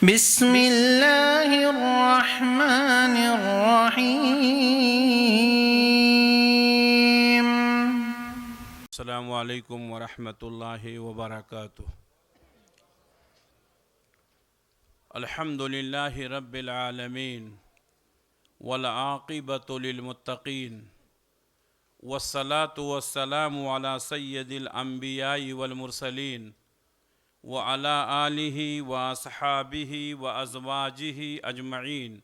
बिस्मिल्लाहिर्रहमानिर्रहीम। अस्सलामु अलैकुम वरहमतुल्लाहि वबरकातुहू। अल्हम्दुलिल्लाहि रब्बिल आलमीन वल आक़िबतु लिल मुत्तक़ीन वस्सलातु वस्सलामु अला सय्यदिल अंबियाइ वल मुरसलीन व अला आलिहि व अस्हाबिहि व अज़वाजिहि अजमईन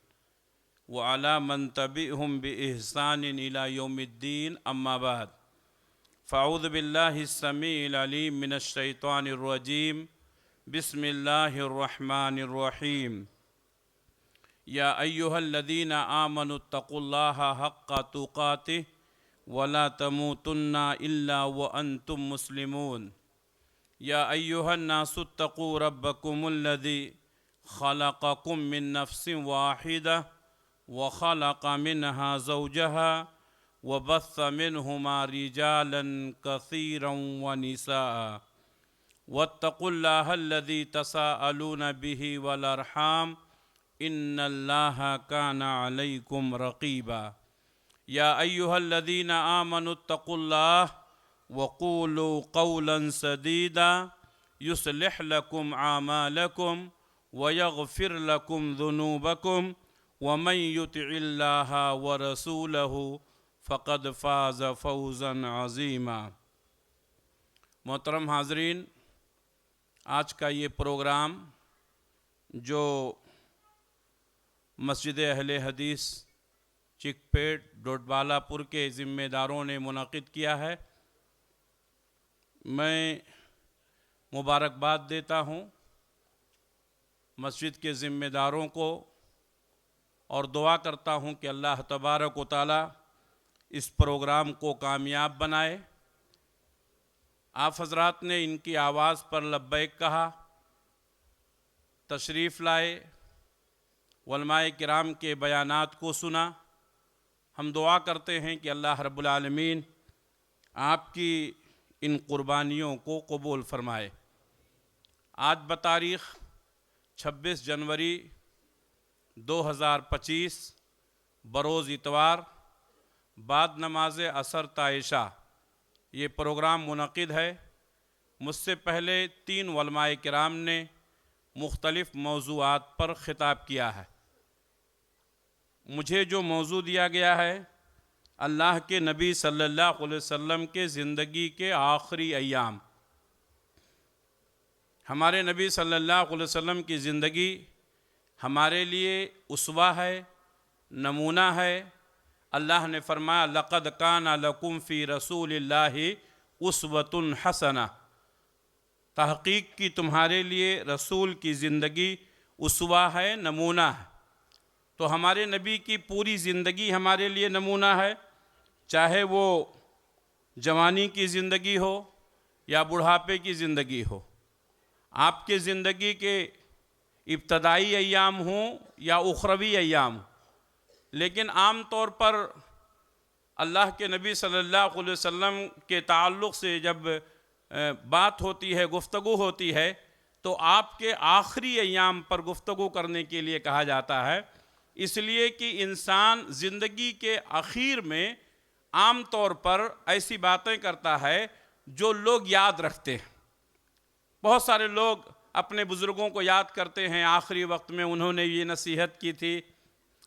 व अला मन तबिअहुम बि इहसानिन इला यौमिद्दीन अम्मा बाद। फ़अऊज़ु बिल्लाहिस समीइल अलीम मिनश शैतानिर रजीम। बिस्मिल्लाहिर्रहमानिर्रहीम। या अय्युहल्लज़ीना आमनुत्तक़ुल्लाहा हक़्क़ तुक़ातिह वला तमूतुन्ना इल्ला व अंतुम मुस्लिमून। या अय्युहन्नासुत्तक़ू रब्बकुमुल्लज़ी ख़लक़कुम मिन नफ़्सिन वाहिदा व ख़लक़ मिनहा ज़ौजहा व बस्स मिनहुमा रिजालन कसीरन व निसाअ वत्तक़ुल्लाहल्लज़ी तसाअलून बिही वल अर्हाम इन्नल्लाहा काना अलैकुम रक़ीबा। या अय्युहल्लज़ीना आमनुत्तक़ुल्लाह वक़ूलू क़ौलन सदीदा युस्लिह लकुम आमालकुम व यग़फ़िर लकुम ज़ुनूबकुम व मन युतिइल्लाहा व रसूलहु फ़क़द फ़ाज़ फ़ौज़न अज़ीमा। मोहतरम हाज़रीन, आज का ये प्रोग्राम जो मस्जिद अहले हदीस चिकपेट डोडबालापुर के ज़िम्मेदारों ने मुनक़िद किया है, मैं मुबारकबाद देता हूँ मस्जिद के ज़िम्मेदारों को और दुआ करता हूँ कि अल्लाह तबारक व तआला इस प्रोग्राम को कामयाब बनाए। आप हज़रात ने इनकी आवाज़ पर लब्बैक कहा, तशरीफ़ लाए, उलमाए किराम के बयानात को सुना। हम दुआ करते हैं कि अल्लाह रब्बुल आलमीन आपकी इन क़ुरबानियों को कबूल फ़रमाए। आज बतारीख़ 26 जनवरी 2025 बरोज़ इतवार बाद नमाज असर ताइशा ये प्रोग्राम मुनक़िद है। मुझसे पहले 3 उलमाए किराम ने मुख्तलिफ़ मौज़ूआत पर ख़िताब किया है। मुझे जो मौज़ू दिया गया है अल्लाह के नबी सल्लल्लाहु अलैहि वसल्लम के ज़िंदगी के आखिरी अय्याम। हमारे नबी सल्लल्लाहु अलैहि वसल्लम की ज़िंदगी हमारे लिए उसवा है, नमूना है। अल्लाह ने फरमाया, लक़द काना लकुम फ़ी रसूलिल्लाहि उस्वतुन हसना। तहक़ीक़ की तुम्हारे लिए रसूल की ज़िंदगी उसवा है, नमूना है। तो हमारे नबी की पूरी ज़िंदगी हमारे लिए नमूना है, चाहे वो जवानी की ज़िंदगी हो या बुढ़ापे की ज़िंदगी हो। आपके ज़िंदगी के इब्तदाई अय्याम हों या उखरवी अय्याम हों, लेकिन आम तौर पर अल्लाह के नबी सल्लल्लाहु अलैहि वसल्लम के ताल्लुक़ से जब बात होती है, गुफ्तगू होती है, तो आपके आखिरी अय्याम पर गुफ्तगू करने के लिए कहा जाता है। इसलिए कि इंसान ज़िंदगी के आखिर में आम तौर पर ऐसी बातें करता है जो लोग याद रखते हैं। बहुत सारे लोग अपने बुज़ुर्गों को याद करते हैं, आखिरी वक्त में उन्होंने ये नसीहत की थी,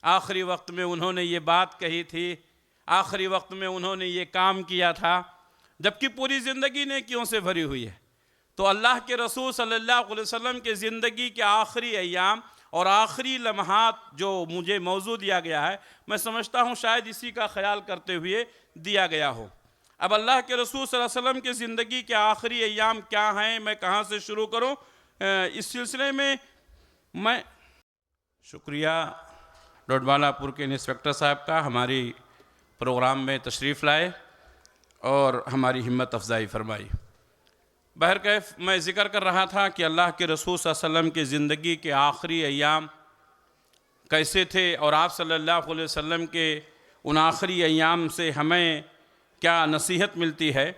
आखिरी वक्त में उन्होंने ये बात कही थी, आखिरी वक्त में उन्होंने ये काम किया था, जबकि पूरी ज़िंदगी नेकियों से भरी हुई है। तो अल्लाह के रसूल सल्लल्लाहु अलैहि वसल्लम के ज़िंदगी के आखिरी अय्याम और आखिरी लम्हात जो मुझे मौजू दिया गया है, मैं समझता हूँ शायद इसी का ख्याल करते हुए दिया गया हो। अब अल्लाह के रसूल सल्लल्लाहु अलैहि वसल्लम के ज़िंदगी के आखिरी अय्याम क्या हैं, मैं कहाँ से शुरू करूँ? इस सिलसिले में मैं शुक्रिया डोडबालापुर के इंस्पेक्टर साहब का हमारी प्रोग्राम में तशरीफ़ लाए और हमारी हिम्मत अफजाई फरमाई। बहरकैफ मैं ज़िक्र कर रहा था कि अल्लाह के रसूल सल्लल्लाहु अलैहि वसल्लम की ज़िंदगी के आखिरी अय्याम कैसे थे और आप सल्लल्लाहु अलैहि वसल्लम के उन आखिरी अय्याम से हमें क्या नसीहत मिलती है।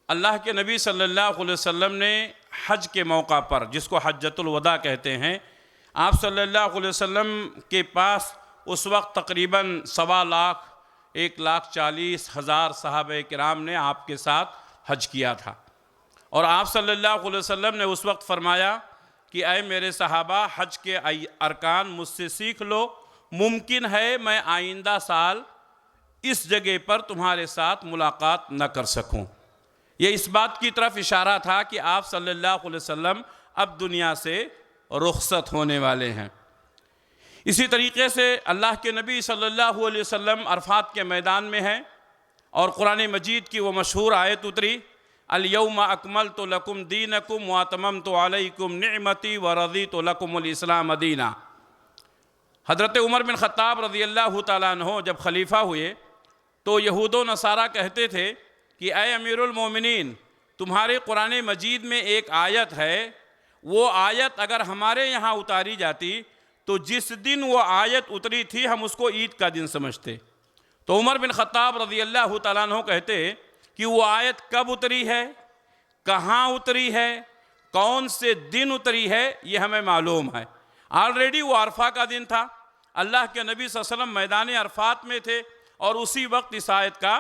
अल्लाह के नबी सल्लल्लाहु अलैहि वसल्लम ने हज के मौका पर, जिसको हज्जतुल वदा कहते हैं, आप सल्लल्लाहु अलैहि वसल्लम के पास उस वक्त तकरीबन 1,40,00,000 सहाबा किराम ने आपके साथ हज किया था। और आप सल्लल्लाहु अलैहि वसल्लम ने उस वक्त फरमाया कि अय मेरे सहाबा, हज के अरकान मुझसे सीख लो, मुमकिन है मैं आइंदा साल इस जगह पर तुम्हारे साथ मुलाकात न कर सकूं। ये इस बात की तरफ इशारा था कि आप सल्लल्लाहु अलैहि वसल्लम अब दुनिया से रुखसत होने वाले हैं। इसी तरीके से अल्लाह के नबी सल्लल्लाहु अलैहि वसल्लम अरफात के मैदान में हैं और कुरान मजीद की वो मशहूर आयत उतरी, अल यौमा अकमलतु लकुम दीनकुम व अतममतु अलैकुम निअमती व रज़ीतु लकुमुल इस्लाम दीना। हज़रत उमर बिन ख़त्ताब रज़ियल्लाहु ताला अन्हु जब खलीफा हुए तो यहूद व नसारा कहते थे कि अय अमीरुल मोमिनीन, तुम्हारे कुरान मजीद में एक आयत है, वो आयत अगर हमारे यहाँ उतारी जाती तो जिस दिन वो आयत उतरी थी हम उसको ईद का दिन समझते। तो उमर बिन ख़त्ताब रज़ियल्लाहु ताला अन्हु कहते कि वो आयत कब उतरी है, कहाँ उतरी है, कौन से दिन उतरी है, ये हमें मालूम है। ऑलरेडी वो अरफा का दिन था, अल्लाह के नबी सल्लल्लाहु अलैहि वसल्लम मैदान अरफात में थे और उसी वक्त इस आयत का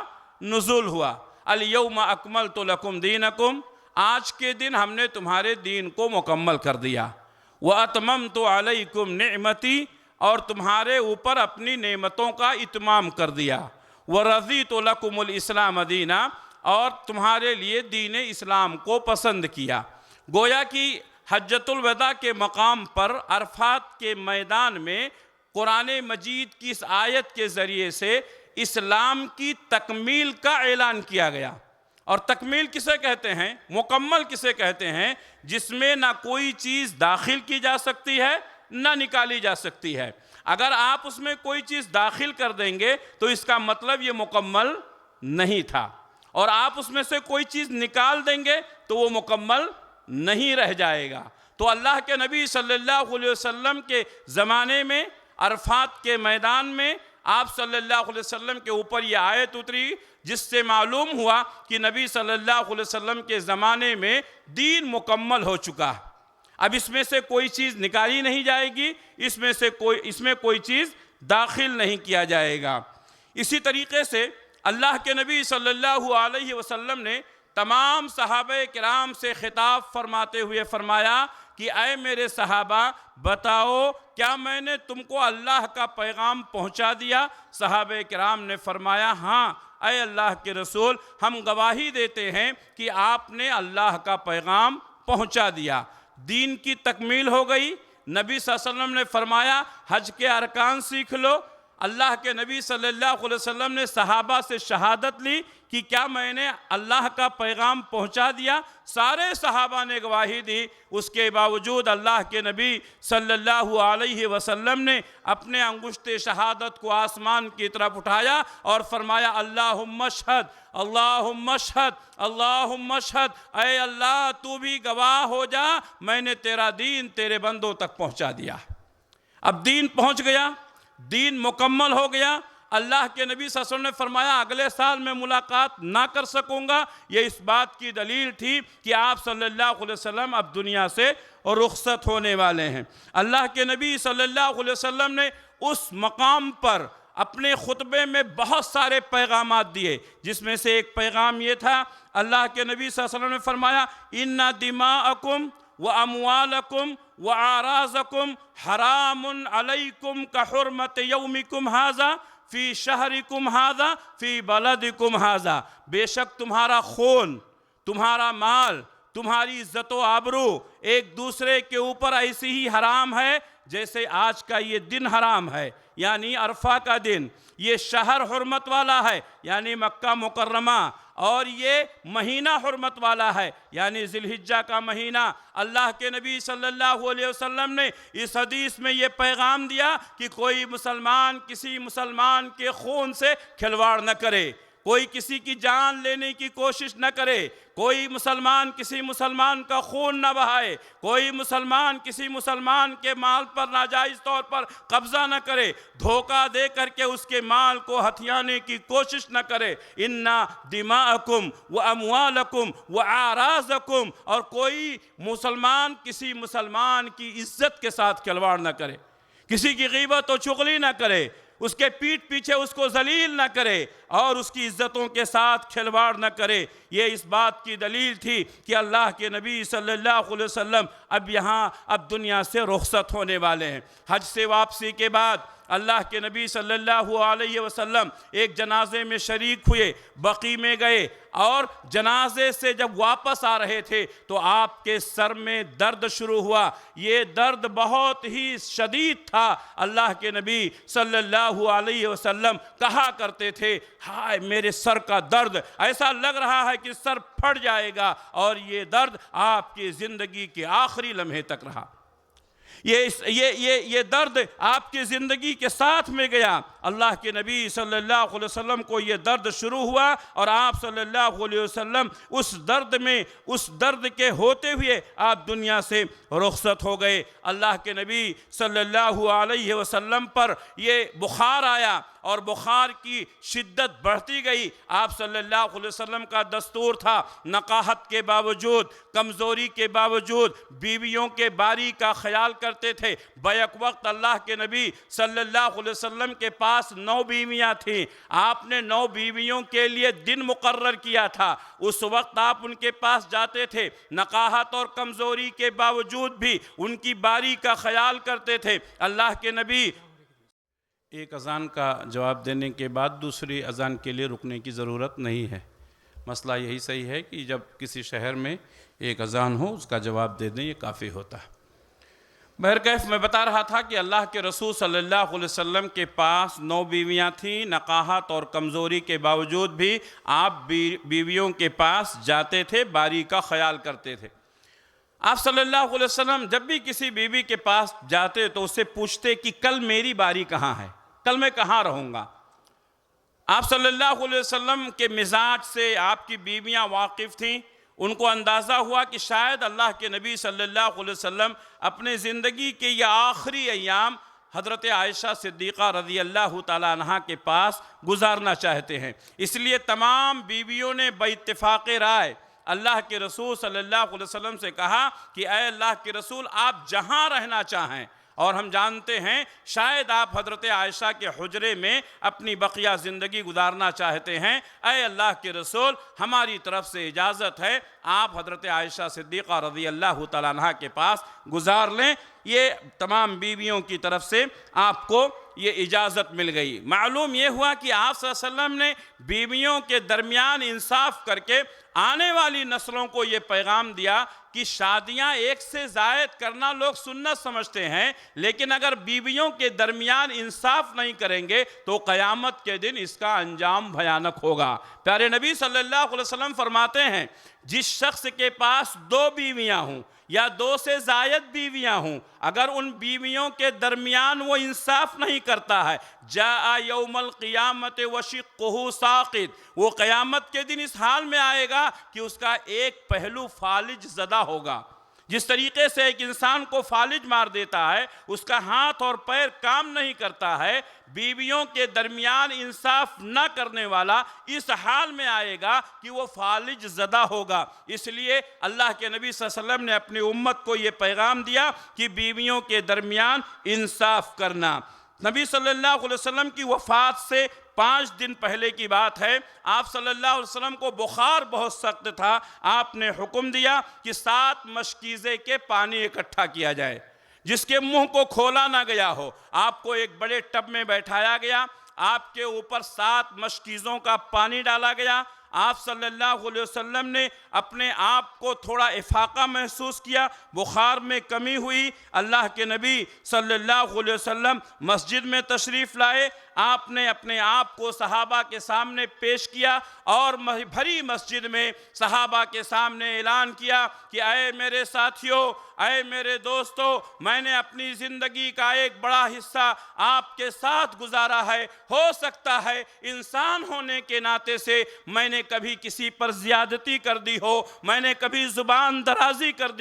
नुज़ूल हुआ, अल यौमा अकमलतु लकुम दीनकुम, आज के दिन हमने तुम्हारे दीन को मुकम्मल कर दिया, व अतममतु अलैकुम निअमती, और तुम्हारे ऊपर अपनी नेमतों का इत्माम कर दिया, व रज़ीतु लकुमुल इस्लाम दीना, और तुम्हारे लिए दीन इस्लाम को पसंद किया। गोया कि हज्जतुल वदा के मकाम पर अरफात के मैदान में कुरान मजीद की इस आयत के ज़रिए से इस्लाम की तकमील का ऐलान किया गया। और तकमील किसे कहते हैं, मुकम्मल किसे कहते हैं, जिसमें ना कोई चीज़ दाखिल की जा सकती है ना निकाली जा सकती है। अगर आप उसमें कोई चीज़ दाखिल कर देंगे तो इसका मतलब ये मुकम्मल नहीं था, और आप उसमें से कोई चीज़ निकाल देंगे तो वो मुकम्मल नहीं रह जाएगा। तो अल्लाह के नबी सल्लल्लाहु अलैहि वसल्लम के ज़माने में अरफात के मैदान में आप सल्लल्लाहु अलैहि वसल्लम के ऊपर ये आयत उतरी, जिससे मालूम हुआ कि नबी सल्लल्लाहु अलैहि वसल्लम के ज़माने में दीन मुकम्मल हो चुका। अब इसमें से कोई चीज़ निकाली नहीं जाएगी, इसमें कोई चीज़ दाखिल नहीं किया जाएगा। इसी तरीके से अल्लाह के नबी सल्लल्लाहु अलैहि वसल्लम ने तमाम सहाबे किराम से खिताब फरमाते हुए फरमाया कि अय मेरे सहाबा, बताओ क्या मैंने तुमको अल्लाह का पैगाम पहुंचा दिया? सहाबे किराम ने फरमाया, हाँ अय अल्लाह के रसूल, हम गवाही देते हैं कि आपने अल्लाह का पैगाम पहुंचा दिया। दीन की तकमील हो गई। नबी सल्लल्लाहु अलैहि वसल्लम ने फरमाया हज के अरकान सीख लो। अल्लाह के नबी सल्लल्लाहु अलैहि वसल्लम ने सहाबा से शहादत ली कि क्या मैंने अल्लाह का पैगाम पहुंचा दिया? सारे सहाबा ने गवाही दी। उसके बावजूद अल्लाह के नबी सल्लल्लाहु अलैहि वसल्लम ने अपने अंगुश्ते शहादत को आसमान की तरफ उठाया और फरमाया, अल्लाहुम्मा शहद, अल्लाहुम्मा शहद, अल्लाहुम्मा शहद, ऐ अल्लाह तू भी गवाह हो जा, मैंने तेरा दीन तेरे बंदों तक पहुंचा दिया। अब दीन पहुंच गया, दीन मुकम्मल हो गया। अल्लाह के नबी सल्लल्लाहु अलैहि वसल्लम ने फरमाया अगले साल मैं मुलाकात ना कर सकूंगा। ये इस बात की दलील थी कि आप सल्लल्लाहु अलैहि वसल्लम अब दुनिया से रुखसत होने वाले हैं। अल्लाह के नबी सल्लल्लाहु अलैहि वसल्लम ने उस मकाम पर अपने खुतबे में बहुत सारे पैगामात दिए, जिसमें से एक पैगाम ये था, अल्लाह के नबी सल्लल्लाहु अलैहि वसल्लम ने फरमाया, इन्ना दिमाअकुम व अमवालकुम व आराज़कुम हरामुन अलैकुम का हुर्मत यौमिकुम हाज़ा फ़ी शहरिकुम हाज़ा फ़ी बलदिकुम हाज़ा। बेशक तुम्हारा खून, तुम्हारा माल, तुम्हारी इज्जत व आबरू एक दूसरे के ऊपर ऐसी ही हराम है जैसे आज का ये दिन हराम है, यानी अरफा का दिन। ये शहर हुर्मत वाला है, यानी मक्का मुकर्रमा, और ये महीना हुर्मत वाला है, यानी ज़िलहिज्जा का महीना। अल्लाह के नबी सल्लल्लाहु अलैहि वसल्लम ने इस हदीस में ये पैगाम दिया कि कोई मुसलमान किसी मुसलमान के खून से खिलवाड़ न करे, कोई किसी की जान लेने की कोशिश न करे, कोई मुसलमान किसी मुसलमान का खून न बहाए, कोई मुसलमान किसी मुसलमान के माल पर नाजायज़ तौर पर कब्ज़ा न करे, धोखा दे करके उसके माल को हथियाने की कोशिश न करे। इन्ना दिमाअकुम व अमवालकुम व आराज़कुम, और कोई मुसलमान किसी मुसलमान की इज्जत के साथ खिलवाड़ न करे, किसी की गीबत और चुगली न करे, उसके पीठ पीछे उसको जलील न करे और उसकी इज्जतों के साथ खिलवाड़ न करे। ये इस बात की दलील थी कि अल्लाह के नबी सल्लल्लाहु अलैहि वसल्लम अब दुनिया से रुखसत होने वाले हैं। हज से वापसी के बाद अल्लाह के नबी सल्लल्लाहु अलैहि वसल्लम एक जनाजे में शरीक हुए, बकी में गए, और जनाजे से जब वापस आ रहे थे तो आपके सर में दर्द शुरू हुआ। ये दर्द बहुत ही शदीद था। अल्लाह के नबी सल्लल्लाहु अलैहि वसल्लम कहा करते थे, हाय मेरे सर का दर्द, ऐसा लग रहा है कि सर फट जाएगा। और ये दर्द आपकी ज़िंदगी के आखिरी लम्हे तक रहा। ये दर्द आपकी ज़िंदगी के साथ में गया। अल्लाह के नबी सल्लल्लाहु अलैहि वसल्लम को ये दर्द शुरू हुआ और आप सल्लल्लाहु अलैहि वसल्लम उस दर्द के होते हुए आप दुनिया से रुखसत हो गए। अल्लाह के नबी सल्लल्लाहु अलैहि वसल्लम पर ये बुखार आया और बुखार की शिद्दत बढ़ती गई। आप सल्लल्लाहु अलैहि वसल्लम का दस्तूर था, नकाहत के बावजूद, कमज़ोरी के बावजूद बीवियों के बारी का ख्याल करते थे। बैक वक्त अल्लाह के नबी सल्लल्लाहु अलैहि वसल्लम के पास 9 बीवियाँ थीं। आपने 9 बीवियों के लिए दिन मुकर्रर किया था। उस वक्त आप उनके पास जाते थे, नकाहत और कमज़ोरी के बावजूद भी उनकी बारी का ख्याल करते थे। अल्लाह के नबी एक अज़ान का जवाब देने के बाद दूसरी अज़ान के लिए रुकने की ज़रूरत नहीं है। मसला यही सही है कि जब किसी शहर में एक अज़ान हो उसका जवाब दे दें, ये काफ़ी होता है। बहरकैफ मैं बता रहा था कि अल्लाह के रसूल सल्लल्लाहु अलैहि वसल्लम के पास 9 बीवियाँ थीं। नकाहत और कमज़ोरी के बावजूद भी आप बीवियों के पास जाते थे, बारी का ख्याल करते थे। आप सल्लल्लाहु अलैहि वसल्लम जब भी किसी बीवी के पास जाते तो उससे पूछते कि कल मेरी बारी कहाँ है, कल मैं कहाँ रहूँगा। आप सल्लल्लाहु अलैहि वसल्लम के मिजाज से आपकी बीवियाँ वाकिफ़ थीं। उनको अंदाज़ा हुआ कि शायद अल्लाह के नबी सल्लल्लाहु अलैहि वसल्लम अपने ज़िंदगी के ये आखिरी अय्याम हज़रत आयशा सिद्दीक़ा रज़ी अल्लाह ताला अन्हा के पास गुजारना चाहते हैं। इसलिए तमाम बीवियों ने बइत्तिफ़ाक़ राय अल्लाह के रसूल सल्लल्लाहु अलैहि वसल्लम से कहा कि ऐ अल्लाह के रसूल, आप जहाँ रहना चाहें, और हम जानते हैं शायद आप हज़रत आयशा के हुजरे में अपनी बकिया ज़िंदगी गुजारना चाहते हैं। ऐ अल्लाह के रसूल, हमारी तरफ से इजाज़त है, आप हज़रत आयशा सिद्दीक़ा रज़ी अल्लाह ताला अन्हा के पास गुजार लें। ये तमाम बीवियों की तरफ से आपको ये इजाज़त मिल गई। मालूम ये हुआ कि आप सल्लल्लाहु अलैहि वसल्लम ने बीवियों के दरमियान इंसाफ करके आने वाली नस्लों को ये पैगाम दिया कि शादियां एक से ज़ायद करना लोग सुन्नत समझते हैं, लेकिन अगर बीवियों के दरमियान इंसाफ नहीं करेंगे तो क़यामत के दिन इसका अंजाम भयानक होगा। प्यारे नबी सल्लल्लाहु अलैहि वसल्लम फरमाते हैं, जिस शख्स के पास 2 बीवियाँ हों या 2 से ज़ायद बीवियाँ हों, अगर उन बीवियों के दरमियान वो इंसाफ नहीं करता है, जा यौमल क़ियामत वशिक़्क़ुहु साक़ित, वो क़यामत के दिन इस हाल में आएगा कि उसका एक पहलू फालिज ज़दा होगा। जिस तरीके से एक इंसान को फालिज मार देता है, उसका हाथ और पैर काम नहीं करता है, बीवियों के दरमियान इंसाफ न करने वाला इस हाल में आएगा कि वो फालिज ज़दा होगा। इसलिए अल्लाह के नबी सल्लल्लाहु अलैहि वसल्लम ने अपनी उम्मत को ये पैगाम दिया कि बीवियों के दरमियान इंसाफ करना। नबी सल्लल्लाहु अलैहि वसल्लम की वफ़ात से 5 दिन पहले की बात है। आप सल्लल्लाहु अलैहि वसल्लम को बुखार बहुत सख्त था। आपने हुक्म दिया कि 7 मशकीज़े के पानी इकट्ठा किया जाए, जिसके मुंह को खोला ना गया हो। आपको एक बड़े टब में बैठाया गया, आपके ऊपर 7 मशकीज़ों का पानी डाला गया। आप सल्लल्लाहु अलैहि वसल्लम ने अपने आप को थोड़ा इफाका महसूस किया, बुखार में कमी हुई। अल्लाह के नबी सल्लल्लाहु अलैहि वसल्लम मस्जिद में तशरीफ़ लाए। आपने अपने आप को सहाबा के सामने पेश किया और भरी मस्जिद में सहाबा के सामने ऐलान किया कि अय मेरे साथियों, अय मेरे दोस्तों, मैंने अपनी ज़िंदगी का एक बड़ा हिस्सा आपके साथ गुजारा है। हो सकता है इंसान होने के नाते से मैंने कभी किसी पर ज़्यादती कर दी हो, मैंने कभी ज़ुबान दराजी कर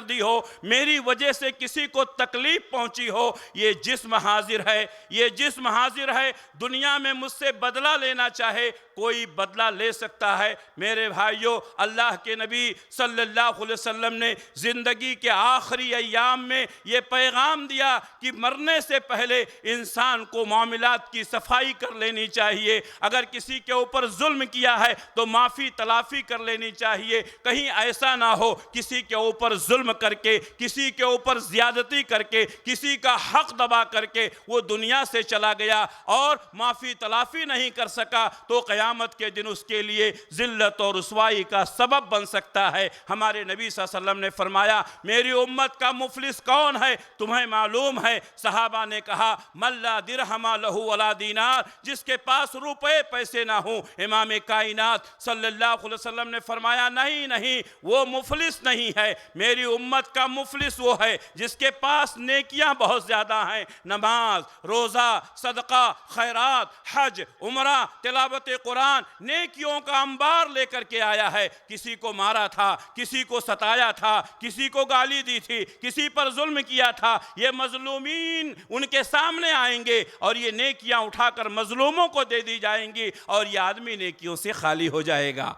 दी हो, मेरी वजह से किसी को तकलीफ़ पहुंची हो। ये जिस्म हाजिर है, ये जिस्म हाजिर है। दुनिया में मुझसे बदला लेना चाहे कोई बदला ले सकता है। मेरे भाइयों, अल्लाह के नबी सल्लल्लाहु अलैहि वसल्लम ने ज़िंदगी के आखिरी अय्याम में ये पैगाम दिया कि मरने से पहले इंसान को मामलात की सफाई कर लेनी चाहिए। अगर किसी के ऊपर जुल्म किया है तो माफ़ी तलाफ़ी कर लेनी चाहिए। कहीं ऐसा ना हो किसी के ऊपर जुल्म करके, किसी के ऊपर ज़्यादती करके, किसी का हक दबा करके वो दुनिया से चला गया और माफ़ी तलाफ़ी नहीं कर सका तो क़यामत के दिन उसके लिए ज़िल्लत और रुसवाई का सबब बन सकता है। हमारे नबी सल्लल्लाहु अलैहि वसल्लम ने फरमाया, मेरी उम्मत का मुफलिस कौन है तुम्हें मालूम है? सहाबा ने कहा, मल्ला दिरहमा लहू वला दीनार, जिसके पास रुपए पैसे ना हो। इमाम कायनात सल्लल्लाहु अलैहि वसल्लम ने फरमाया, नहीं नहीं, वो मुफलिस नहीं है। मेरी उम्मत का मुफलिस वो है जिसके पास नेकियां बहुत ज़्यादा हैं, नमाज, रोज़ा, सदका, खैरात, हज, उमरा, तिलावत कुरान, नेकियों का अंबार लेकर के आया है। किसी को मारा था, किसी को सताया था, किसी को गाली दी थी, किसी पर जुल्म किया था। ये मजलूमीन उनके सामने आएंगे और ये नेकियां उठाकर मजलूमों को दे दी जाएंगी और ये आदमी नेकियों से खाली हो जाएगा।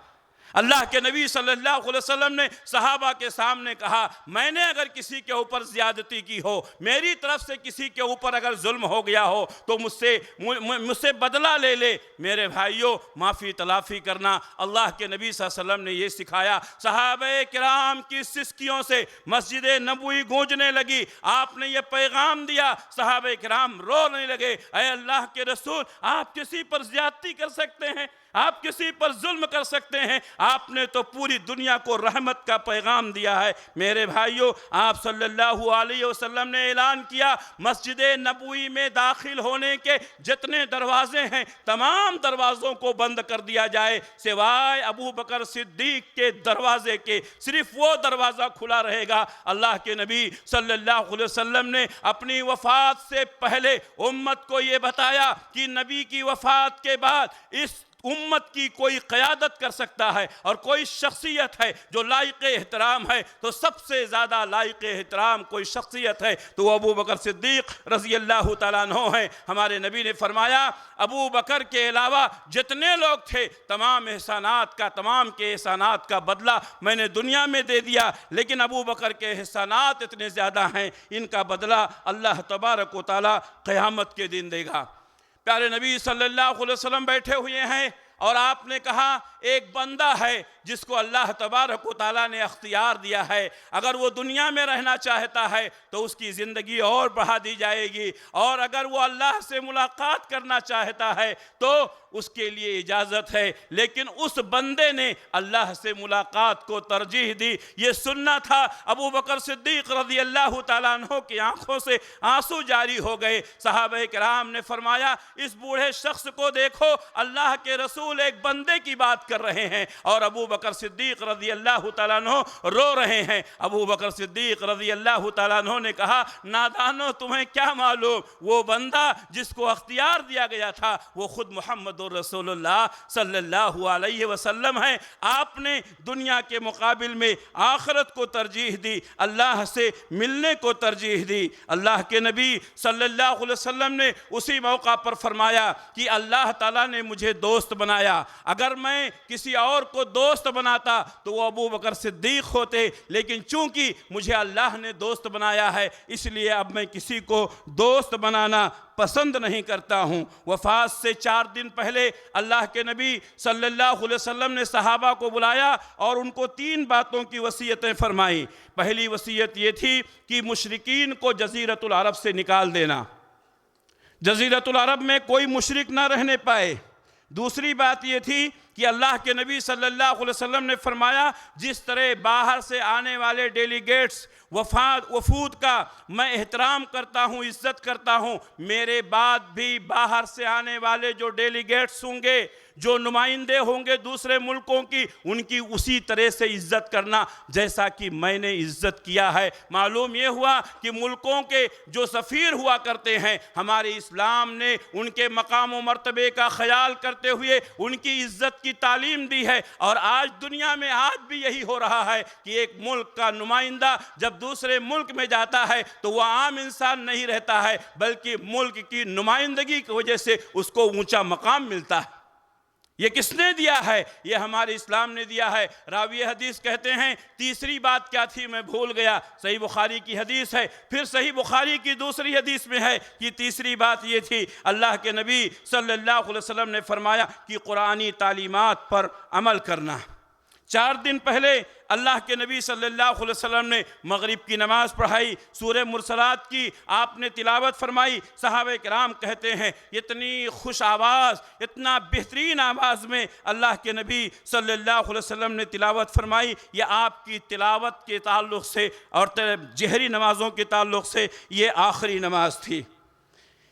अल्लाह के नबी सल्लल्लाहु अलैहि वसल्लम ने सहाबा के सामने कहा, मैंने अगर किसी के ऊपर ज़्यादती की हो, मेरी तरफ से किसी के ऊपर अगर जुल्म हो गया हो तो मुझसे बदला ले ले। मेरे भाइयों, माफ़ी तलाफ़ी करना अल्लाह के नबी सल्लल्लाहु अलैहि वसल्लम ने ये सिखाया। सहाबे किराम की सिसकियों से मस्जिद नबवी गूंजने लगी। आपने ये पैगाम दिया, सहाबे किराम रोने लगे, ऐ अल्लाह के रसूल, आप किसी पर ज़्यादती कर सकते हैं, आप किसी पर जुल्म कर सकते हैं, आपने तो पूरी दुनिया को रहमत का पैगाम दिया है। मेरे भाइयों, आप सल्लल्लाहु अलैहि वसल्लम ने ऐलान किया, मस्जिद नबवी में दाखिल होने के जितने दरवाजे हैं तमाम दरवाज़ों को बंद कर दिया जाए, सिवाय अबू बकर सिद्दीक के दरवाजे के। सिर्फ वो दरवाज़ा खुला रहेगा। अल्लाह के नबी सल्लल्लाहु अलैहि वसल्लम ने अपनी वफ़ात से पहले उम्मत को ये बताया कि नबी की वफ़ात के बाद इस उम्मत की कोई क़यादत कर सकता है और कोई शख्सियत है जो लायक एहतराम है, तो सबसे ज़्यादा लायक एहतराम कोई शख्सियत है तो अबू बकर सिद्दीक़ रज़ी अल्लाह तआला अन्हु हैं। हमारे नबी ने फरमाया, अबू बकर के अलावा जितने लोग थे तमाम एहसानात का, तमाम के एहसानात का बदला मैंने दुनिया में दे दिया, लेकिन अबू बकर के एहसानात इतने ज़्यादा हैं, इनका बदला अल्लाह तबारक व तआला क़यामत के दिन देगा। प्यारे नबी सल्लल्लाहु अलैहि वसल्लम बैठे हुए हैं और आपने कहा, एक बंदा है जिसको अल्लाह तबारक व तआला ने अख्तियार दिया है, अगर वो दुनिया में रहना चाहता है तो उसकी ज़िंदगी और बढ़ा दी जाएगी, और अगर वो अल्लाह से मुलाकात करना चाहता है तो उसके लिए इजाज़त है। लेकिन उस बंदे ने अल्लाह से मुलाकात को तरजीह दी। ये सुनना था। अबू बकर सिद्दीक़ रज़ी अल्लाह तआला अन्हु की आंखों से आंसू जारी हो गए। सहाबे किराम ने फरमाया, इस बूढ़े शख्स को देखो, अल्लाह के रसूल एक बंदे की बात कर रहे हैं और अबू बकर सिद्दीक़ रज़ी अल्लाह तआला अन्हु रो रहे हैं। अबू बकर सिद्दीक़ रज़ी अल्लाह तआला अन्हु ने कहा, नादानो, तुम्हें क्या मालूम, वो बंदा जिसको अख्तियार दिया गया था वो खुद मोहम्मद रसूलुल्लाह सल्लल्लाहु अलैहि वसल्लम है। आपने दुनिया के मुकाबिल में आखिरत को तरजीह दी, अल्लाह से मिलने को तरजीह दी। अल्लाह के नबी सल्लल्लाहु अलैहि वसल्लम ने उसी मौका पर फरमाया कि अल्लाह ताला ने मुझे दोस्त बनाया, अगर मैं किसी और को दोस्त बनाता तो वो अबू बकर सिद्दीक़ होते, लेकिन चूंकि मुझे अल्लाह ने दोस्त बनाया है इसलिए अब मैं किसी को दोस्त बनाना पसंद नहीं करता हूँ। वफ़ात से 4 दिन पहले अल्लाह के नबी सल्लल्लाहु अलैहि वसल्लम ने सहाबा को बुलाया और उनको 3 बातों की वसीयतें फरमाई। पहली वसीयत ये थी कि मुशरिकीन को जज़ीरतुल अरब से निकाल देना, जज़ीरतुल अरब में कोई मुशरिक ना रहने पाए। दूसरी बात ये थी कि अल्लाह के नबी सल्लल्लाहु अलैहि वसल्लम ने फरमाया, जिस तरह बाहर से आने वाले डेलीगेट्स वफूद का मैं एहतराम करता हूँ, इज़्ज़त करता हूँ, मेरे बाद भी बाहर से आने वाले जो डेलीगेट्स होंगे, जो नुमाइंदे होंगे दूसरे मुल्कों की, उनकी उसी तरह से इज़्ज़त करना जैसा कि मैंने इज़्ज़त किया है। मालूम ये हुआ कि मुल्कों के जो सफ़ीर हुआ करते हैं, हमारे इस्लाम ने उनके मकाम व मर्तबे का ख्याल करते हुए उनकी इज़्ज़त की तालीम दी है। और आज दुनिया में आज भी यही हो रहा है कि एक मुल्क का नुमाइंदा जब दूसरे मुल्क में जाता है तो वह आम इंसान नहीं रहता है, बल्कि मुल्क की नुमाइंदगी की वजह से उसको ऊंचा मकाम मिलता है। ये किसने दिया है? ये हमारे इस्लाम ने दिया है। रावी हदीस कहते हैं, तीसरी बात क्या थी मैं भूल गया, सही बुखारी की हदीस है, फिर सही बुखारी की दूसरी हदीस में है कि तीसरी बात ये थी, अल्लाह के नबी सल्लल्लाहु अलैहि वसल्लम ने फरमाया कि कुरानी तालीमात पर अमल करना। 4 दिन पहले अल्लाह के नबी सल्लल्लाहु अलैहि वसल्लम ने मगरिब की नमाज़ पढ़ाई, सूरह मुरसलात की आपने तिलावत फरमाई। सहाबे किराम कहते हैं, इतनी खुश आवाज़, इतना बेहतरीन आवाज़ में अल्लाह के नबी सल्लल्लाहु अलैहि वसल्लम ने तिलावत फरमाई। ये आपकी तिलावत के ताल्लुक़ से और जहरी नमाज़ों के ताल्लुक़ से ये आखिरी नमाज थी।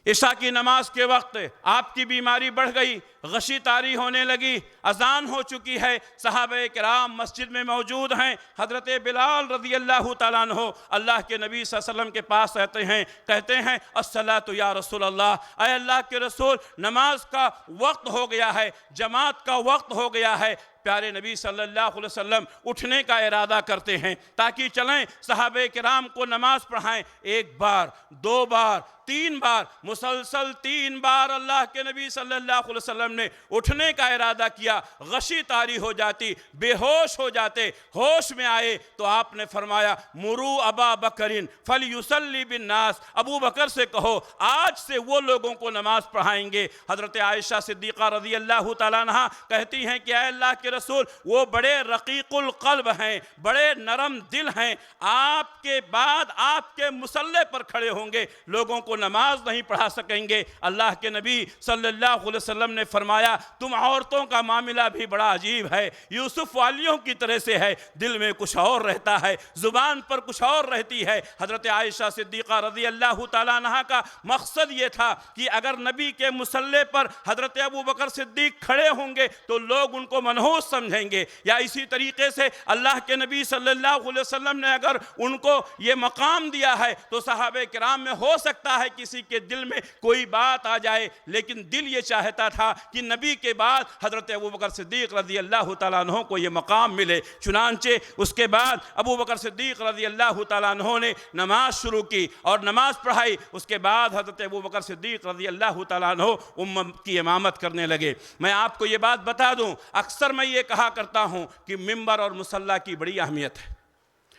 इशा की नमाज के वक्त आपकी बीमारी बढ़ गई, गशी तारी होने लगी, अजान हो चुकी है, सहाबे किराम मस्जिद में मौजूद हैं। हज़रत बिलाल रज़ी अल्लाह तआला अन्हु अल्लाह के नबी सल्लल्लाहु अलैहि वसल्लम के पास रहते हैं, कहते हैं अस्सलातु या रसूल अल्लाह, अय अल्लाह के रसूल, नमाज का वक्त हो गया है, जमात का वक्त हो गया है। प्यारे नबी सल्लल्लाहु अलैहि वसल्लम उठने का इरादा करते हैं ताकि चलें सहाबे किराम को नमाज पढ़ाएं। 1 बार, 2 बार, 3 बार, मुसलसल 3 बार अल्लाह के नबी सल्लल्लाहु अलैहि वसल्लम ने उठने का इरादा किया, गशी तारी हो जाती, बेहोश हो जाते, होश में आए तो आपने फरमाया, मुरू अबा बकरिन फल युसल्ली बिन नास, अबू बकर से कहो आज से वो लोगों को नमाज पढ़ाएंगे। हज़रत आयशा सिद्दीक़ा रज़ी अल्लाह तआला अन्हा कहती हैं कि अल्लाह के रसूल, वो बड़े रकीकुल क़ल्ब हैं, बड़े नरम दिल हैं, आपके बाद आपके मुसल्ले पर खड़े होंगे, लोगों को नमाज नहीं पढ़ा सकेंगे। अल्लाह के नबी सल्लल्लाहु अलैहि वसल्लम ने फरमाया, तुम औरतों का मामला भी बड़ा अजीब है, यूसुफ वालियों की तरह से है, दिल में कुछ और रहता है, ज़ुबान पर कुछ और रहती है। हज़रत आयशा सिद्दीक़ा रज़ी अल्लाह तआला अन्हा का मकसद ये था कि अगर नबी के मुसल्ले पर हज़रत अबू बकर सिद्दीक़ खड़े होंगे तो लोग उनको मनहूस समझेंगे, या इसी तरीके से अल्लाह के नबी सल्लल्लाहु अलैहि वसल्लम ने अगर उनको ये मकाम दिया है तो सहाबे किराम में हो सकता है किसी के दिल में कोई बात आ जाए, लेकिन दिल ये चाहता था कि नबी के बाद हज़रत अबू बकर सिद्दीक़ रज़ी अल्लाह तआला अन्हु को ये मकाम मिले। चुनांचे उसके बाद अबू बकर सिद्दीक़ रज़ी अल्लाह तआला अन्हु ने नमाज शुरू की और नमाज पढ़ाई। उसके बाद हज़रत अबू बकर सिद्दीक़ रज़ी अल्लाह तआला अन्हु उम्मत की इमामत करने लगे। मैं आपको ये बात बता दूं, अक्सर मैं ये कहा करता हूं कि मिंबर और मुसल्ला की बड़ी अहमियत है,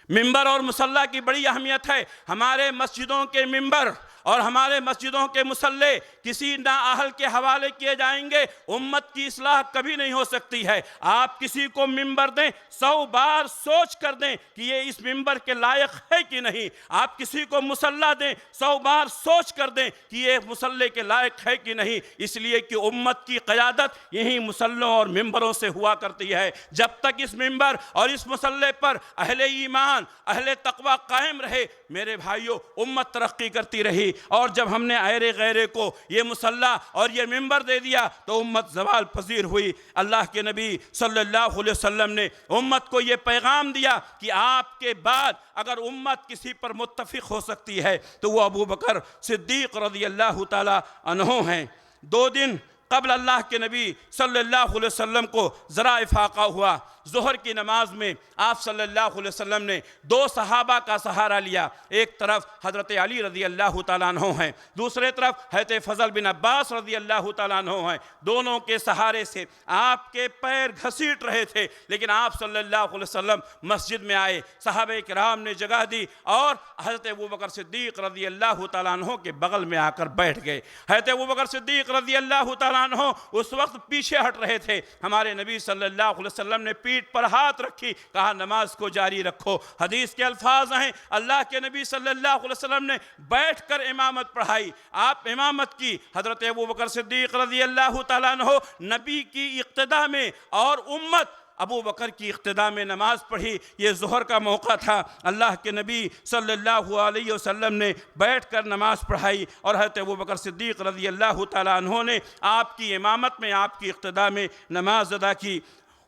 मिंबर और मुसल्ला की बड़ी अहमियत है। हमारे मस्जिदों के मिंबर और हमारे मस्जिदों के मुसल्ले किसी नाअहल के हवाले किए जाएंगे, उम्मत की इस्लाह कभी नहीं हो सकती है। आप किसी को मिंबर दें, 100 बार सोच कर दें कि ये इस मिंबर के लायक है कि नहीं। आप किसी को मुसल्ला दें, 100 बार सोच कर दें कि ये मुसल्ले के लायक है कि नहीं, इसलिए कि उम्मत की क़यादत यही मुसल्लों और मिंबरों से हुआ करती है। जब तक इस मिंबर और इस मुसल्ले पर अहले ईमान, अहले तक़वा कायम रहे, मेरे भाइयों, उम्मत तरक्की करती रही। और जब हमने अहरे गैरे को ये मुसल्ला और ये मिंबर दे दिया तो उम्मत ज़वाल पजीर हुई। अल्लाह के नबी सल्लल्लाहु अलैहि वसल्लम ने उम्मत को ये पैगाम दिया कि आपके बाद अगर उम्मत किसी पर मुत्तफ़िक़ हो सकती है तो वो अबू बकर सिद्दीक़ रज़ी अल्लाह तआला अन्हु हैं। 2 दिन कबल अल्लाह के नबी सल्लल्लाहु अलैहि वसल्लम को ज़रा इफ़ाक़ा हुआ। ज़ोहर की नमाज में आप सल्लल्लाहु अलैहि वसल्लम ने 2 सहाबा का सहारा लिया। एक तरफ हज़रत अली रज़ी अल्लाह तआला अन्हु हैं, दूसरे तरफ हज़रत फ़ज़ल बिन अब्बास रज़ी अल्लाह तआला अन्हु हैं। दोनों के सहारे से आपके पैर घसीट रहे थे, लेकिन आप सल्लल्लाहु अलैहि वसल्लम मस्जिद में आए, सहाबे किराम ने जगह दी और हज़रत अबू बकर सिद्दीक़ रज़ी अल्लाह तआला अन्हु के बगल में आकर बैठ गए। हज़रत अबू बकर सिद्दीक़ रज़ी अल्लाह तआला ताला अन्हु उस वक्त पीछे हट रहे थे। हमारे नबी सल्लल्लाहु अलैहि वसल्लम ने पीठ पर हाथ रखी, कहा नमाज को जारी रखो। हदीस के अल्फाज हैं, अल्लाह के नबी सल्लल्लाहु अलैहि वसल्लम ने बैठकर इमामत पढ़ाई, आप इमामत की। हज़रत अबू बकर सिद्दीक़ रज़ी अल्लाह ताला अन्हु नबी की इक़्तिदा में और उम्मत अबू बकर की इक़्तिदा में नमाज पढ़ी। ये ज़ोहर का मौका था, अल्लाह के नबी सल्लल्लाहु अलैहि वसल्लम ने बैठकर नमाज पढ़ाई और हज़रत अबू बकर सिद्दीक़ रज़ी अल्लाह ताला अन्हु ने आपकी इमामत में, आपकी इक़्तिदा में नमाज अदा की।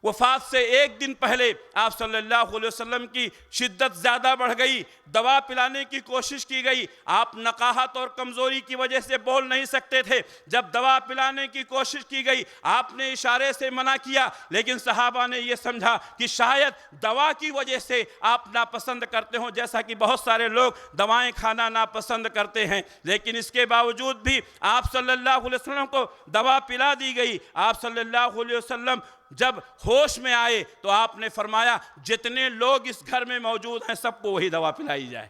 वफ़ात से एक दिन पहले आप सल्लल्लाहु अलैहि वसल्लम की शिद्दत ज़्यादा बढ़ गई, दवा पिलाने की कोशिश की गई। आप नकाहत और कमज़ोरी की वजह से बोल नहीं सकते थे। जब दवा पिलाने की कोशिश की गई, आपने इशारे से मना किया, लेकिन सहाबा ने यह समझा कि शायद दवा की वजह से आप नापसंद करते हों, जैसा कि बहुत सारे लोग दवाएं खाना नापसंद करते हैं। लेकिन इसके बावजूद भी आप सल्लल्लाहु अलैहि वसल्लम को दवा पिला दी गई। आप सल्लल्लाहु अलैहि वसल्लम जब होश में आए तो आपने फरमाया जितने लोग इस घर में मौजूद हैं सबको वही दवा पिलाई जाए,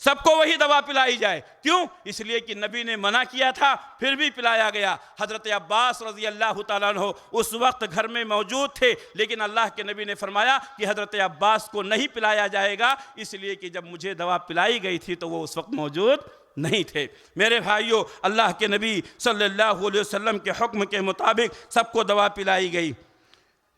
सबको वही दवा पिलाई जाए। क्यों? इसलिए कि नबी ने मना किया था, फिर भी पिलाया गया। हज़रत अब्बास रज़ी अल्लाह ताला अन्हु उस वक्त घर में मौजूद थे, लेकिन अल्लाह के नबी ने फरमाया कि हज़रत अब्बास को नहीं पिलाया जाएगा, इसलिए कि जब मुझे दवा पिलाई गई थी तो वो उस वक्त मौजूद नहीं थे। मेरे भाइयों, अल्लाह के नबी सल्लल्लाहु अलैहि वसल्लम के हुक्म के मुताबिक सबको दवा पिलाई गई।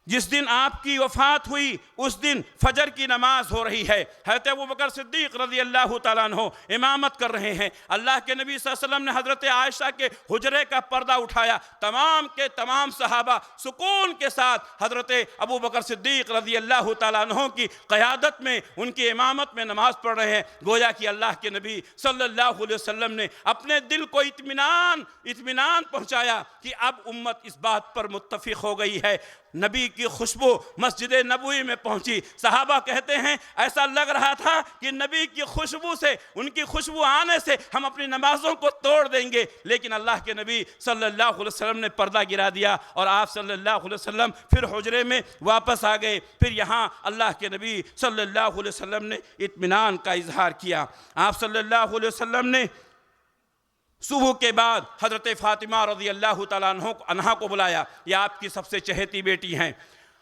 जिस दिन आपकी वफ़ात हुई उस दिन फजर की नमाज हो रही है। हज़रत अबू बकर सिद्दीक़ रज़ी अल्लाह ताला अन्हु इमामत कर रहे हैं। अल्लाह के नबी सल्लल्लाहु अलैहि वसल्लम ने हज़रत आयशा के हुजरे का पर्दा उठाया। तमाम के तमाम सहाबा सुकून के साथ हज़रत अबू बकर सिद्दीक़ रज़ी अल्लाह ताला अन्हु की क़यादत में, उनकी इमामत में नमाज पढ़ रहे हैं। गोया कि अल्लाह के नबी सल्लल्लाहु अलैहि वसल्लम ने अपने दिल को इत्मीनान पहुँचाया कि अब उम्मत इस बात पर मुत्तफ़िक़ हो गई है। नबी की खुशबू मस्जिद नबवी में पहुंची। सहाबा कहते हैं ऐसा लग रहा था कि नबी की खुशबू से, उनकी खुशबू आने से हम अपनी नमाजों को तोड़ देंगे, लेकिन अल्लाह के नबी सल्लल्लाहु अलैहि वसल्लम ने पर्दा गिरा दिया और आप सल्लल्लाहु अलैहि वसल्लम फिर हुजरे में वापस आ गए। फिर यहाँ अल्लाह के नबी सल्लल्लाहु अलैहि वसल्लम ने इत्मीनान का इजहार किया। आप सल्लल्लाहु अलैहि वसल्लम ने सुबह के बाद हज़रत फ़ातिमा रज़ी अल्लाह ताला अन्हा को बुलाया। ये आपकी सबसे चहेती बेटी हैं।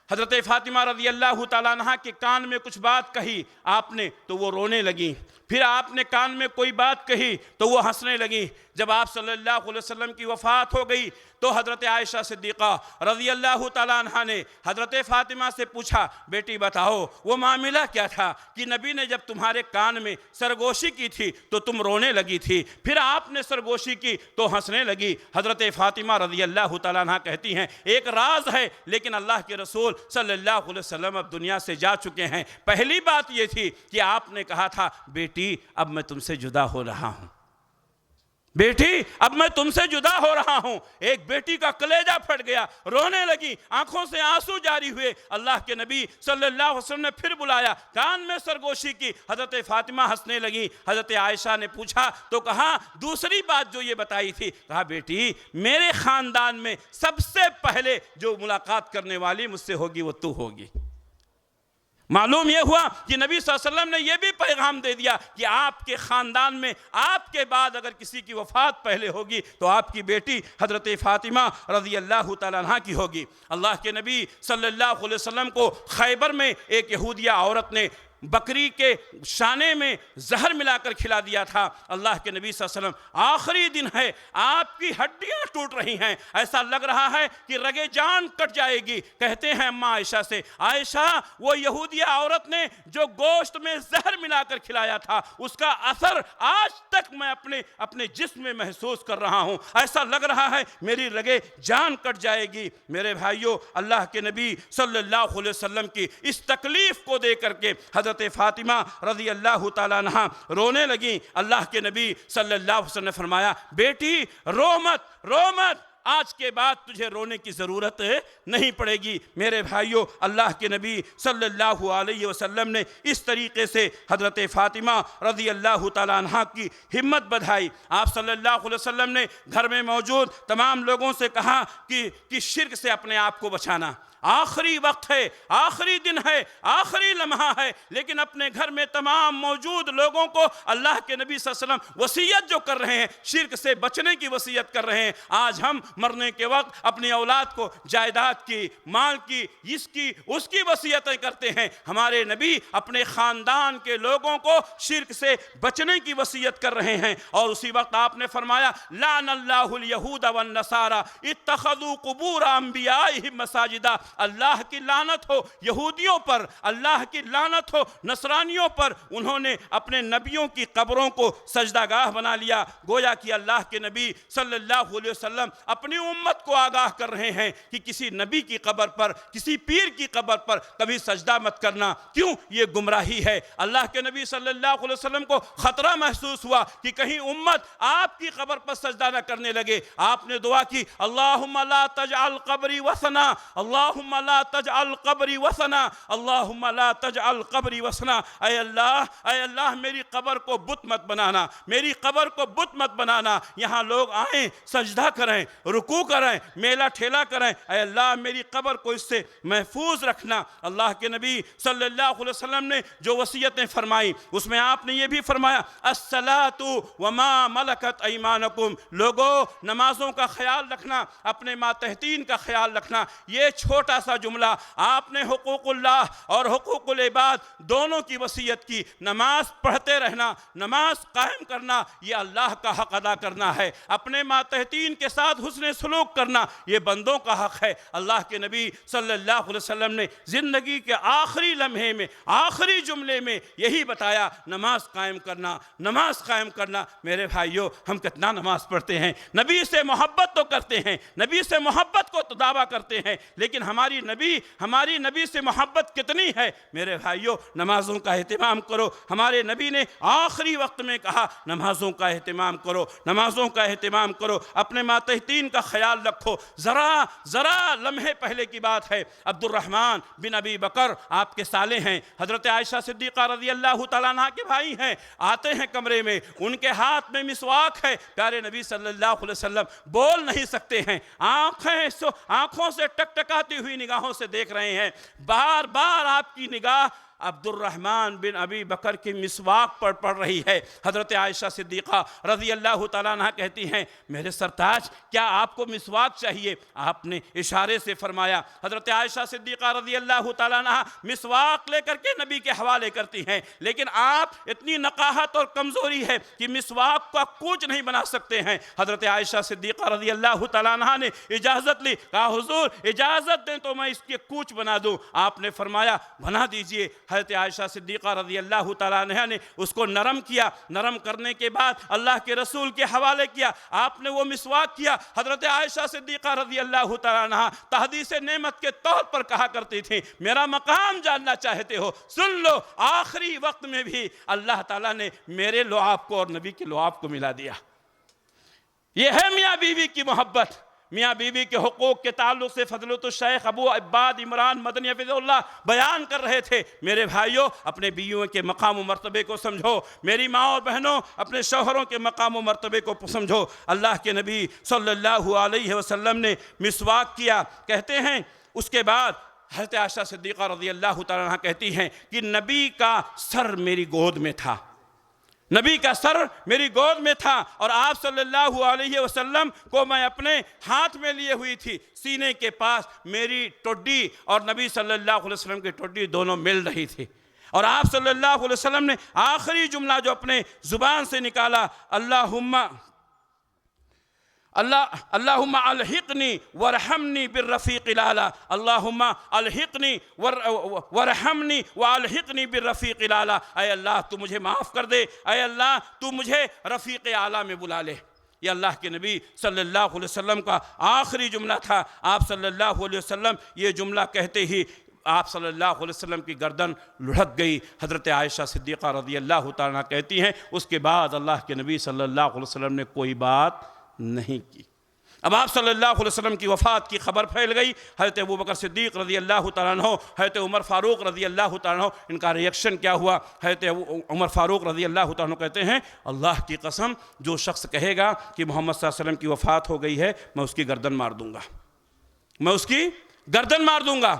हज़रत फ़ातिमा रज़ी अल्लाह ताला अन्हा के कान में कुछ बात कही आपने तो वो रोने लगी। फिर आपने कान में कोई बात कही तो वो हंसने लगी। जब आप सल्लल्लाहु अलैहि वसल्लम की वफ़ात हो गई तो हज़रत आयशा सिद्दीक़ा रज़ी अल्लाह ताला अन्हा ने हज़रत फ़ातिमा से पूछा, बेटी बताओ वो मामला क्या था कि नबी ने जब तुम्हारे कान में सरगोशी की थी तो तुम रोने लगी थी, फिर आपने सरगोशी की तो हंसने लगी। हज़रत फ़ातिमा रज़ी अल्लाह ताला अन्हा कहती हैं एक राज है, लेकिन अल्लाह के रसूल सल्लल्लाहु अलैहि वसल्लम अब दुनिया से जा चुके हैं। पहली बात ये थी कि आपने कहा था बेटी अब मैं तुमसे जुदा हो रहा हूँ, बेटी अब मैं तुमसे जुदा हो रहा हूं। एक बेटी का कलेजा फट गया, रोने लगी, आंखों से आंसू जारी हुए। अल्लाह के नबी सल्लल्लाहु अलैहि वसल्लम ने फिर बुलाया, कान में सरगोशी की। हज़रत फ़ातिमा हंसने लगी। हज़रत आयशा ने पूछा तो कहा दूसरी बात जो ये बताई थी, कहा बेटी मेरे ख़ानदान में सबसे पहले जो मुलाकात करने वाली मुझसे होगी वो तू होगी। मालूम यह हुआ कि नबी सल्लल्लाहु अलैहि वसल्लम ने यह भी पैगाम दे दिया कि आपके ख़ानदान में आपके बाद अगर किसी की वफ़ात पहले होगी तो आपकी बेटी हज़रत फ़ातिमा रज़ी अल्लाह ताला अन्हा की होगी। अल्लाह के नबी सल्लल्लाहु अलैहि वसल्लम को खैबर में एक यहूदिया औरत ने बकरी के शाने में जहर मिलाकर खिला दिया था। अल्लाह के नबी सल्लल्लाहु अलैहि वसल्लम आखिरी दिन है, आपकी हड्डियां टूट रही हैं, ऐसा लग रहा है कि रगे जान कट जाएगी। कहते हैं अम्मा आयशा से, आयशा वो यहूदिया औरत ने जो गोश्त में जहर मिलाकर खिलाया था उसका असर आज तक मैं अपने जिस्म में महसूस कर रहा हूँ। ऐसा लग रहा है मेरी रगे जान कट जाएगी। मेरे भाइयों, अल्लाह के नबी सल्लल्लाहु अलैहि वसल्लम की इस तकलीफ को दे करके हज़रत फ़ातिमा रज़ी अल्लाह ताला अन्हा रोने लगी। अल्लाह के नबी सल्लल्लाहु अलैहि वसल्लम ने फरमाया बेटी रो मत, आज के बाद तुझे रोने की ज़रूरत नहीं पड़ेगी। मेरे भाइयों, अल्लाह के नबी सल्लल्लाहु अलैहि वसल्लम ने इस तरीक़े से हज़रत फ़ातिमा रज़ी अल्लाह ताला अन्हा की हिम्मत बढ़ाई। आप सल्लल्लाहु अलैहि वसल्लम ने घर में मौजूद तमाम लोगों से कहा कि शिर्क से अपने आप को बचाना। आखिरी वक्त है, आखिरी दिन है, आखिरी लम्हा है, लेकिन अपने घर में तमाम मौजूद लोगों को अल्लाह के नबी सल्लल्लाहु अलैहि वसल्लम वसीयत जो कर रहे हैं, शिर्क से बचने की वसीयत कर रहे हैं। आज हम मरने के वक्त अपनी औलाद को जायदाद की, माल की, इसकी उसकी वसीयतें करते हैं। हमारे नबी अपने ख़ानदान के लोगों को शिर्क से बचने की वसीयत कर रहे हैं। और उसी वक्त आपने फरमाया लानल्लाहुल यहूद वन नसारा इत्तखज़ू कुबूर अंबियाइहिम मसाजिदा, अल्लाह की लानत हो यहूदियों पर, अल्लाह की लानत हो नसरानियों पर, उन्होंने अपने नबियों की कब्रों को सजदागाह बना लिया। गोया कि अल्लाह के नबी सल्लल्लाहु अलैहि वसल्लम अपनी उम्मत को आगाह कर रहे हैं कि किसी नबी की कब्र पर, किसी पीर की कब्र पर कभी सजदा मत करना। क्यों? ये गुमराही है। अल्लाह के नबी सल्लल्लाहु अलैहि वसल्लम को खतरा महसूस हुआ कि कहीं उम्मत आपकी कब्र पर सजदा न करने लगे। आपने दुआ की, अल्लाहुम्मा ला तजअल कब्री वसना, अल्लाहुम्मा ला तजअल कब्री वसना, अल्लाहुम्मा ला तजअल कब्री वसना। ऐ अल्लाह मेरी कब्र को बुत मत बनाना, मेरी कब्र को बुत मत बनाना। यहाँ लोग आएँ, सजदा करें, रुकू करें, मेला ठेला करें, ऐ अल्लाह मेरी कब्र को इससे महफूज रखना। अल्लाह के नबी सल्लल्लाहु अलैहि वसल्लम ने जो वसीयतें फरमाई उसमें आपने ये भी फरमाया, अस्सलातु वमा मलकत ऐमानुकुम, लोगों नमाजों का ख्याल रखना, अपने मातहतीन का ख्याल रखना। ये छोटा सा जुमला आपने हुकूकुल्लाह और हुकूकुल इबाद दोनों की वसीयत की। नमाज पढ़ते रहना, नमाज कायम करना, ये अल्लाह का हक अदा करना है। अपने मातहतीन के साथ हुस्न सलूक करना, ये बंदों का हक है। अल्लाह के नबी सल्लल्लाहु अलैहि वसल्लम ने ज़िंदगी के आखिरी लम्हे में, आखिरी जुमले में यही बताया, नमाज कायम करना, नमाज कायम करना। मेरे भाइयों, हम कितना नमाज पढ़ते हैं, नबी से मोहब्बत तो करते हैं, नबी से मोहब्बत को तो दावा करते हैं, लेकिन हमारी नबी से मोहब्बत कितनी है? मेरे भाइयों, नमाजों का एहतिमाम करो। हमारे नबी ने आखिरी वक्त में कहा, नमाजों का एहतिमाम करो, नमाजों का एहतिमाम करो, अपने मातहतीन का ख्याल रखो। ज़रा लम्हे पहले की बात है, अब्दुर्रहमान बिन अबी बकर आपके साले हैं, हज़रत आयशा सिद्दीक़ा रज़ी अल्लाह तआला अन्हा के भाई हैं। आते हैं कमरे में, उनके हाथ में मिसवाक है। प्यारे नबी सल्लल्लाहु अलैहि वसल्लम बोल नहीं सकते हैं, आँखों से टकटकाती हुई निगाहों से देख रहे हैं। बार बार आपकी निगाह अब्दुर्रहमान बिन अबी बकर की मिसवाक पर पड़ रही है। हज़रत आयशा सिद्दीक़ा रज़ी अल्लाह तआला अन्हा कहती हैं, मेरे सरताज क्या आपको मिसवाक चाहिए? आपने इशारे से फरमाया। हज़रत आयशा सिद्दीक़ा रज़ी अल्लाह तआला अन्हा मिसवाक लेकर के नबी के हवाले करती हैं, लेकिन आप इतनी नकाहत और कमज़ोरी है कि मिसवाक का कूच नहीं बना सकते हैं। हज़रत आयशा सिद्दीक़ा रज़ी अल्लाह तआला अन्हा ने इजाज़त ली, कहा हुज़ूर इजाज़त दें तो मैं इसके कूच बना दूँ। आपने फरमाया बना दीजिए। हज़रत आयशा सिद्दीक़ा रज़ी अल्लाह तआला अन्हा ने उसको नरम किया। नरम करने के बाद अल्लाह के रसूल के हवाले किया। आपने वो मिसवाक किया। हज़रत आयशा सिद्दीक़ा रज़ी अल्लाह तआला अन्हा तहदीस नेमत के तौर पर कहा करती थी, मेरा मकाम जानना चाहते हो, सुन लो, आखिरी वक्त में भी अल्लाह ताला ने मेरे लुआब को और नबी के लुआब को मिला दिया। ये है मियाँ बीवी की मोहब्बत। मियाँ बीवी के हुकूक के ताल्लुक़ से फ़ज़लुल शेख अबू इब्बाद इमरान मदनी हफ़िज़हुल्लाह बयान कर रहे थे। मेरे भाइयों, अपने बीवियों के मकाम व मर्तबे को समझो। मेरी माँ और बहनों, अपने शौहरों के मकाम व मर्तबे को समझो। अल्लाह के नबी सल्लल्लाहु अलैहि वसल्लम ने मिसवाक किया। कहते हैं उसके बाद हज़रत आयशा सिद्दीक़ा रज़ी अल्लाह तआला अन्हा कहती हैं कि नबी का सर मेरी गोद में था, नबी का सर मेरी गोद में था और आप सल्लल्लाहु अलैहि वसल्लम को मैं अपने हाथ में लिए हुई थी। सीने के पास मेरी टोडी और नबी सल्लल्लाहु अलैहि वसल्लम की टोडी दोनों मिल रही थी। और आप सल्लल्लाहु अलैहि वसल्लम ने आखिरी जुमला जो अपने ज़ुबान से निकाला, अल्लाहुम्मा अलहिक़नी वरहमनी बिर्रफ़ीक़िल आला, अल्लाहुम्मा अलहिक़नी वरहमनी व अलहिक़नी बिर्रफ़ीक़िल आला। ऐ अल्लाह तू मुझे माफ़ कर दे, ऐ अल्लाह तू मुझे रफ़ीक़ आला में बुला ले। ये अल्लाह के नबी सल्लल्लाहु अलैहि वसल्लम का आखिरी जुमला था। आप सल्लल्लाहु अलैहि वसल्लम ये जुमला कहते ही आप सल्लल्लाहु अलैहि वसल्लम की गर्दन लुढ़क गई। हज़रत आयशा सिद्दीक़ा रज़ी अल्लाह तआला कहती हैं उसके बाद अल्लाह के नबी सल्लल्लाहु अलैहि वसल्लम ने कोई बात नहीं की। अब आप सल्लल्लाहु अलैहि वसल्लम की वफ़ात की खबर फैल गई। हज़रत अबू बकर सिद्दीक़ रज़ी अल्लाह तआला अन्हु, हज़रत उमर फ़ारूक़ रज़ी अल्लाह तआला अन्हु, इनका रिएक्शन क्या हुआ? हज़रत उमर फ़ारूक़ रज़ी अल्लाह तआला अन्हु कहते हैं, अल्लाह की कसम जो शख्स कहेगा कि मोहम्मद सल्लल्लाहु अलैहि वसल्लम की वफ़ात हो गई है, मैं उसकी गर्दन मार दूँगा, मैं उसकी गर्दन मार दूंगा।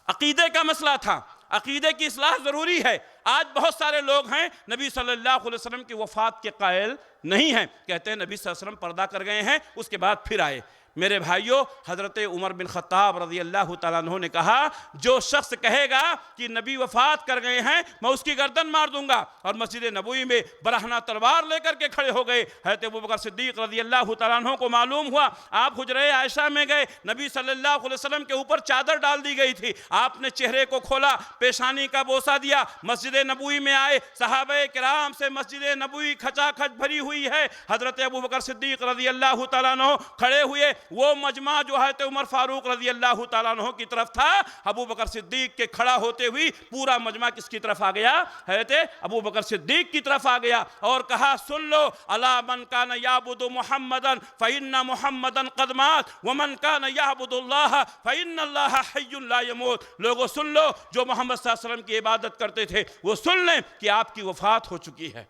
अकीदे का मसला था, अकीदे की इस्लाह ज़रूरी है। आज बहुत सारे लोग हैं नबी सल्लल्लाहु अलैहि वसल्लम की वफ़ात के कायल नहीं हैं, कहते हैं नबी सल्लल्लाहु अलैहि वसल्लम पर्दा कर गए हैं, उसके बाद फिर आए। मेरे भाइयों, हज़रत उमर बिन ख़त्ताब रज़ी अल्लाह तआला अन्हु ने कहा, जो शख्स कहेगा कि नबी वफ़ात कर गए हैं मैं उसकी गर्दन मार दूंगा, और मस्जिद नबवी में बरहना तलवार लेकर के खड़े हो गए। हज़रत अबू बकर सिद्दीक़ रज़ी अल्लाह तआला अन्हु को मालूम हुआ, आप हुजरे आयशा में गए, नबी सल्लल्लाहु अलैहि वसल्लम के ऊपर चादर डाल दी गई थी, आपने चेहरे को खोला, पेशानी का बोसा दिया, मस्जिद नबवी में आए, सहाबे किराम से मस्जिद नबवी खचाखच भरी हुई है। हज़रत अबू बकर सिद्दीक़ रज़ी अल्लाह तआला अन्हु खड़े हुए, वो मजमा जो है तो उमर फारूक रज़ी अल्लाह तआला अन्हु की तरफ था, अबू बकर सिद्दीक के खड़ा होते हुए पूरा मजमा किसकी तरफ आ गया? हज़रत अबू बकर सिद्दीक की तरफ आ गया और कहा, सुन लो, अला मन कान याबुदु मुहम्मदन फ़इन्ना मुहम्मदन क़द मात व मन कान याबुदुल्लाह फ़इन्नल्लाह हय्युन ला यमूत। लोगों सुन लो, जो मोहम्मद सल्लल्लाहु अलैहि वसल्लम की इबादत करते थे वो सुन लें कि आपकी वफ़ात हो चुकी है,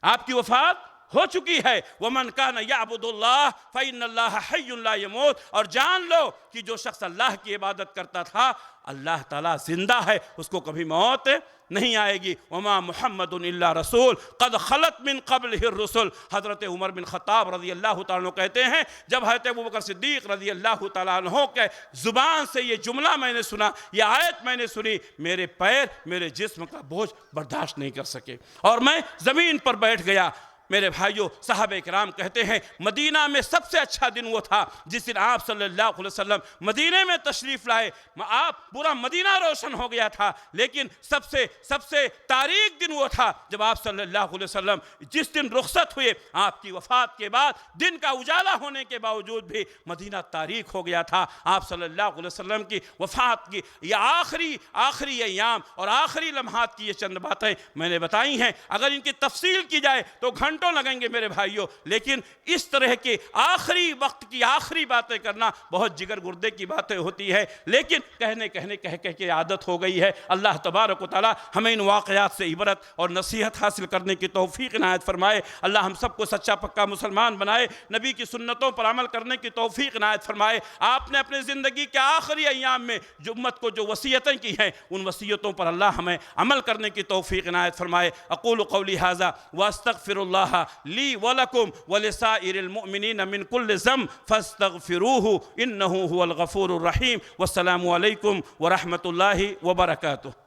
आपकी वफ़ात हो चुकी है। वमन कान याबुदुल्लाह फ़इन्नल्लाह हय्युन ला यमूत, और जान लो कि जो शख्स अल्लाह की इबादत करता था अल्लाह ताला जिंदा है, उसको कभी मौत नहीं आएगी। वमा मुहम्मदुन इल्ला रसूल क़द खलत मिन क़ब्लिहि रुसुल। हज़रत उमर बिन ख़त्ताब रज़ी अल्लाह तआला अन्हु कहते हैं, जब हज़रत अबू बकर सिद्दीक़ रज़ी अल्लाह तआला अन्हु के ज़ुबान से ये जुमला मैंने सुना, ये आयत मैंने सुनी, मेरे पैर मेरे जिस्म का बोझ बर्दाश्त नहीं कर सके और मैं ज़मीन पर बैठ गया। मेरे भाइयों, साहबे किराम कहते हैं, मदीना में सबसे अच्छा दिन वो था जिस दिन आप सल्लल्लाहु अलैहि वसल्लम मदीने में तशरीफ़ लाए, आप पूरा मदीना रोशन हो गया था। लेकिन सबसे तारीक दिन वो था जब आप सल्लल्लाहु अलैहि वसल्लम जिस दिन रुखसत हुए, आपकी वफ़ात के बाद दिन का उजाला होने के बावजूद भी मदीना तारीक हो गया था। आप सल्लल्लाहु अलैहि वसल्लम की वफ़ात की ये आखिरी अय्याम और आखिरी लम्हात की ये चंद बातें मैंने बताई हैं। अगर इनकी तफसील की जाए तो घंटों लगेंगे मेरे भाइयों, लेकिन इस तरह के आखिरी वक्त की आखिरी बातें करना बहुत जिगर गुर्दे की बातें होती है, लेकिन कह के आदत हो गई है। अल्लाह तबारक व तआला हमें इन वाक़यात से इबरत और नसीहत हासिल करने की तौफ़ीक़ इनायत फरमाए। अल्लाह हम सबको सच्चा पक्का मुसलमान बनाए, नबी की सुन्नतों पर अमल करने की तौफ़ीक़ इनायत फरमाए। आपने अपनी ज़िंदगी के आखिरी अय्याम में जो उम्मत को जो वसीयतें की हैं, उन वसीयतों पर अल्लाह हमें अमल करने की तौफ़ीक़ इनायत फरमाए। अक़ूलु क़ौली हाज़ा व अस्तग़फ़िरुल्लाह ली व लकुम व लिसाइरिल मुअमिनीन मिन कुल्लि ज़ंब फ़स्तग़फ़िरूहु इन्नहु हुवल गफ़ूरुर रहीम। वस्सलामु अलैकुम व रहमतुल्लाहि व बरकातुहू।